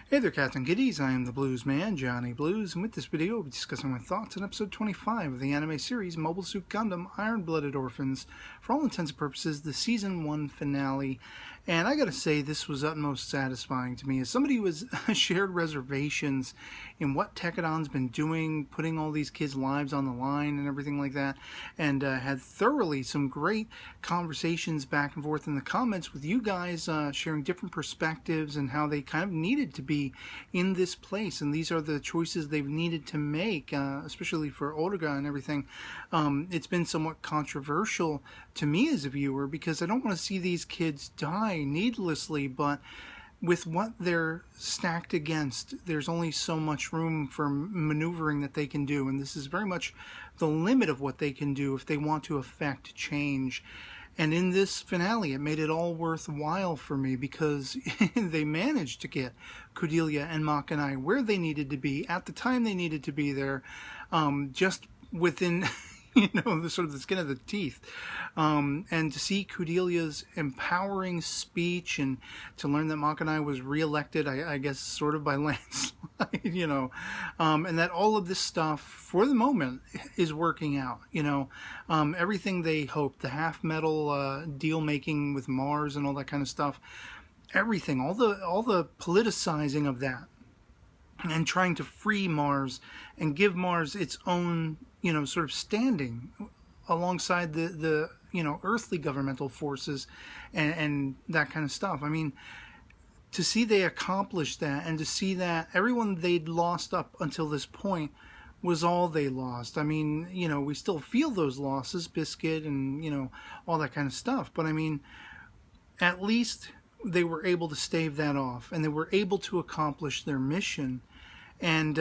Hey there, cats and kitties. I am the Blues Man, Johnny Blues, and with this video, we'll be discussing my thoughts on episode 25 of the anime series Mobile Suit Gundam Iron-Blooded Orphans, for all intents and purposes, the Season 1 finale. And I gotta say, this was utmost satisfying to me. As somebody who has shared reservations in what Tekadon's been doing, putting all these kids' lives on the line and everything like that, and had thoroughly some great conversations back and forth in the comments with you guys, sharing different perspectives and how they kind of needed to be in this place, and these are the choices they've needed to make, especially for Oruga and everything. It's been somewhat controversial to me as a viewer because I don't want to see these kids die needlessly, but with what they're stacked against, there's only so much room for maneuvering that they can do, and this is very much the limit of what they can do if they want to affect change. And in this finale, it made it all worthwhile for me because they managed to get Cordelia and Makanai where they needed to be at the time they needed to be there, just within, the sort of the skin of the teeth. And to see Cordelia's empowering speech and to learn that Makanai was reelected, I guess, sort of by landslide, and that all of this stuff, for the moment, is working out, everything they hoped, the half-metal deal making with Mars and all that kind of stuff, everything, all the politicizing of that, and trying to free Mars and give Mars its own, sort of standing alongside the earthly governmental forces and that kind of stuff. I mean, to see they accomplished that, and to see that everyone they'd lost up until this point was all they lost. I mean, we still feel those losses, Biscuit and, all that kind of stuff. But I mean, at least they were able to stave that off, and they were able to accomplish their mission. And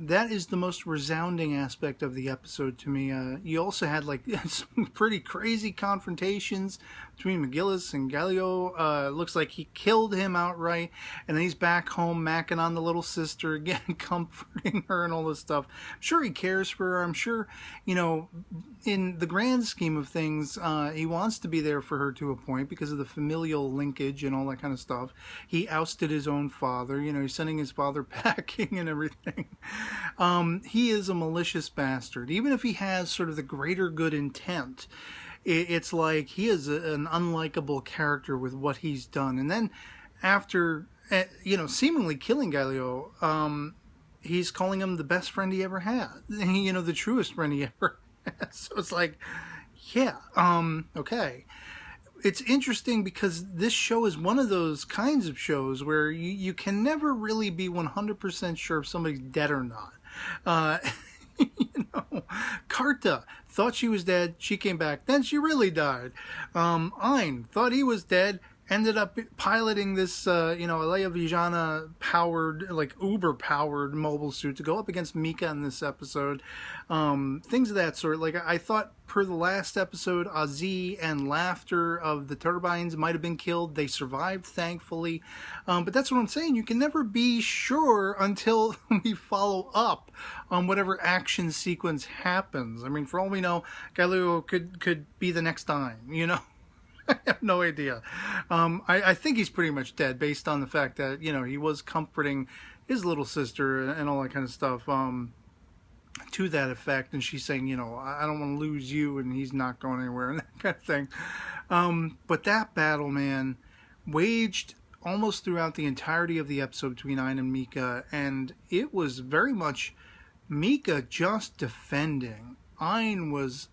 that is the most resounding aspect of the episode to me. You also had some pretty crazy confrontations between McGillis and Galio. Looks like he killed him outright, and then he's back home macking on the little sister again, comforting her and all this stuff. I'm sure he cares for her. I'm sure, in the grand scheme of things, he wants to be there for her to a point because of the familial linkage and all that kind of stuff. He ousted his own father. He's sending his father packing and everything. He is a malicious bastard. Even if he has sort of the greater good intent, it's like he is an unlikable character with what he's done. And then after, seemingly killing Galio, he's calling him the best friend he ever had. The truest friend he ever had. So it's like, yeah, okay. It's interesting because this show is one of those kinds of shows where you can never really be 100% sure if somebody's dead or not. Karta thought she was dead, she came back, then she really died. Ein thought he was dead, ended up piloting this, Alea Vijana powered, uber powered mobile suit to go up against Mika in this episode. Things of that sort. I thought per the last episode, Azi and Laughter of the turbines might have been killed. They survived, thankfully. But that's what I'm saying. You can never be sure until we follow up on whatever action sequence happens. I mean, for all we know, Galileo could be the next time, I have no idea. I think he's pretty much dead based on the fact that, he was comforting his little sister and all that kind of stuff, to that effect. And she's saying, I don't want to lose you, and he's not going anywhere, and that kind of thing. But that battle, man, waged almost throughout the entirety of the episode between Ein and Mika, and it was very much Mika just defending. Ein was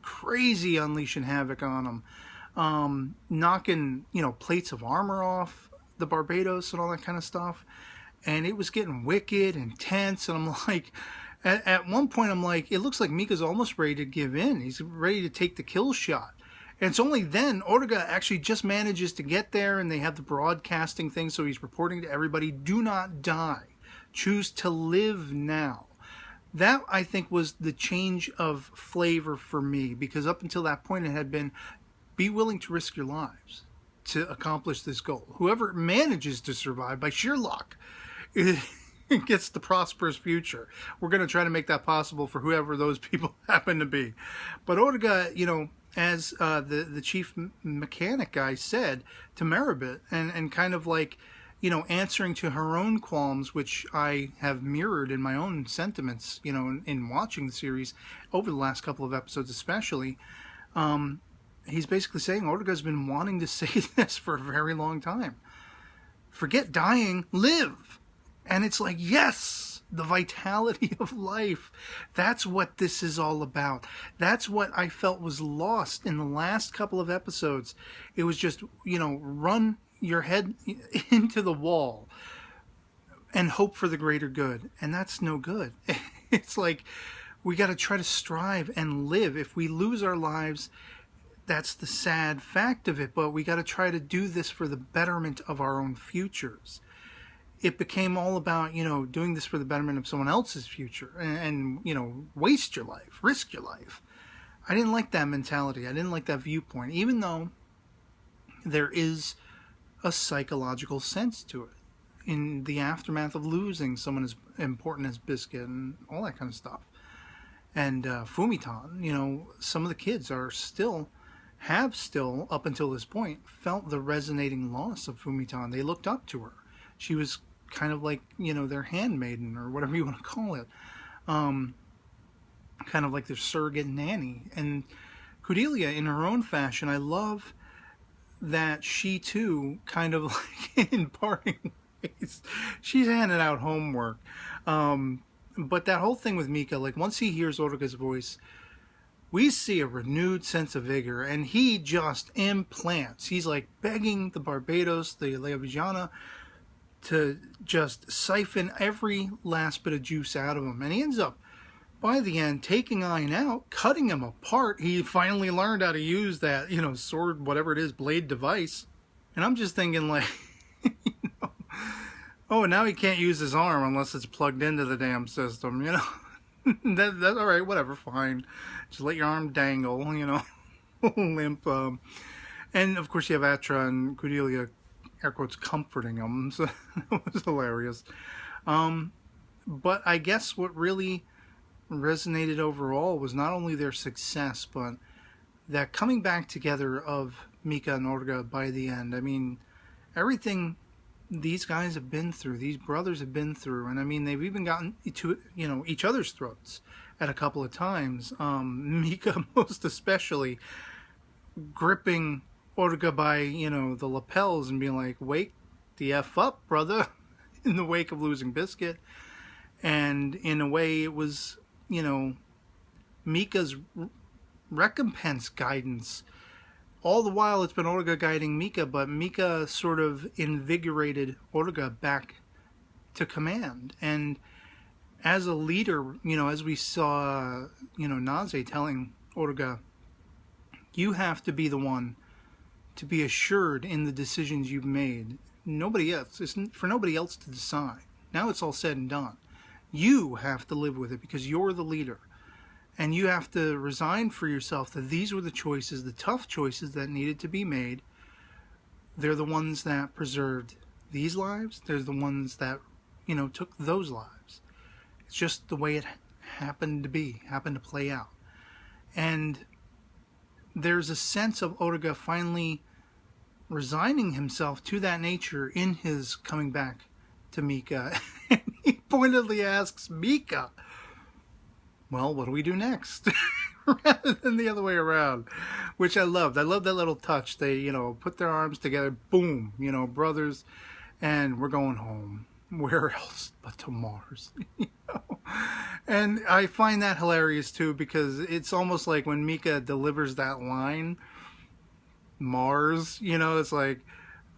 crazy unleashing havoc on him. Knocking, plates of armor off the Barbados and all that kind of stuff. And it was getting wicked and tense. And I'm like, at one point, I'm like, it looks like Mika's almost ready to give in. He's ready to take the kill shot. And it's only then Oruga actually just manages to get there, and they have the broadcasting thing. So he's reporting to everybody, do not die. Choose to live now. That, I think, was the change of flavor for me. Because up until that point, it had been, be willing to risk your lives to accomplish this goal. Whoever manages to survive by sheer luck gets the prosperous future. We're going to try to make that possible for whoever those people happen to be. But Oruga, as the chief mechanic guy said to Maribit, and kind of like, answering to her own qualms, which I have mirrored in my own sentiments, in watching the series over the last couple of episodes especially. He's basically saying Ortega's been wanting to say this for a very long time. Forget dying, live. And it's like, yes, the vitality of life. That's what this is all about. That's what I felt was lost in the last couple of episodes. It was just, run your head into the wall and hope for the greater good. And that's no good. It's like, we got to try to strive and live. If we lose our lives, that's the sad fact of it, but we got to try to do this for the betterment of our own futures. It became all about, doing this for the betterment of someone else's future and waste your life, risk your life. I didn't like that mentality. I didn't like that viewpoint, even though there is a psychological sense to it in the aftermath of losing someone as important as Biscuit and all that kind of stuff. And Fumitan, some of the kids have still, up until this point, felt the resonating loss of Fumitan. They looked up to her. She was kind of like, their handmaiden, or whatever you want to call it. Kind of like their surrogate nanny. And Cordelia, in her own fashion, I love that she too, kind of like in parting ways, she's handing out homework. But that whole thing with Mika, like once he hears Ortega's voice, we see a renewed sense of vigor, and he just implants. He's like begging the Barbados, the Leovigiana, to just siphon every last bit of juice out of him. And he ends up, by the end, taking Ian out, cutting him apart. He finally learned how to use that, sword, whatever it is, blade device. And I'm just thinking like, oh, now he can't use his arm unless it's plugged into the damn system, that's all right, whatever, fine. Just let your arm dangle, limp. And of course you have Atra and Cordelia, air quotes, comforting him. So that was hilarious. But I guess what really resonated overall was not only their success, but that coming back together of Mika and Ortega by the end. I mean, everything these guys have been through, these brothers have been through, and I mean, they've even gotten to, each other's throats at a couple of times. Mika most especially gripping Ortega by, the lapels and being like, wake the F up, brother, in the wake of losing Biscuit. And in a way, it was, Mika's recompense guidance. All the while, it's been Ortega guiding Mika, but Mika sort of invigorated Ortega back to command. And as a leader, as we saw, Naze telling Ortega, you have to be the one to be assured in the decisions you've made. Nobody else. It's for nobody else to decide. Now it's all said and done. You have to live with it because you're the leader. And you have to resign for yourself that these were the choices, the tough choices that needed to be made. They're the ones that preserved these lives. They're the ones that, took those lives. It's just the way it happened to play out. And there's a sense of Ortega finally resigning himself to that nature in his coming back to Mika. And he pointedly asks Mika, well, what do we do next? Rather than the other way around, which I loved. I love that little touch. They, put their arms together, boom, brothers, and we're going home. Where else but to Mars? And I find that hilarious too, because it's almost like when Mika delivers that line, Mars, it's like,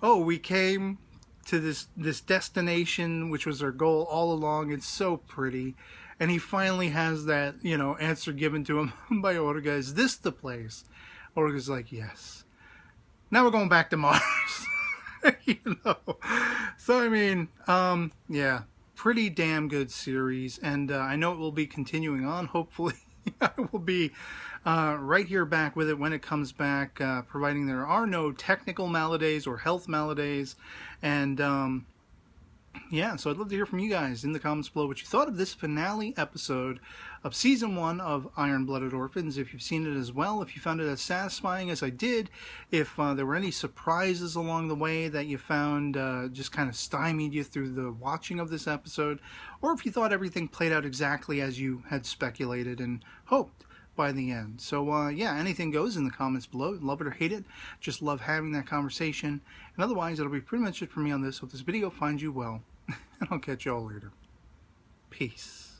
oh, we came to this destination, which was our goal all along. It's so pretty. And he finally has that, answer given to him by Ortega. Is this the place? Ortega's like, yes. Now we're going back to Mars. So, I mean, yeah, pretty damn good series. And I know it will be continuing on, hopefully. I will be right here back with it when it comes back, providing there are no technical maladies or health maladies. And Yeah, so I'd love to hear from you guys in the comments below what you thought of this finale episode of Season 1 of Iron-Blooded Orphans, if you've seen it as well, if you found it as satisfying as I did, if there were any surprises along the way that you found just kind of stymied you through the watching of this episode, or if you thought everything played out exactly as you had speculated and hoped by the end. So yeah, anything goes in the comments below. Love it or hate it, just love having that conversation. And otherwise, it'll be pretty much it for me on this. Hope this video finds you well, and I'll catch you all later. Peace.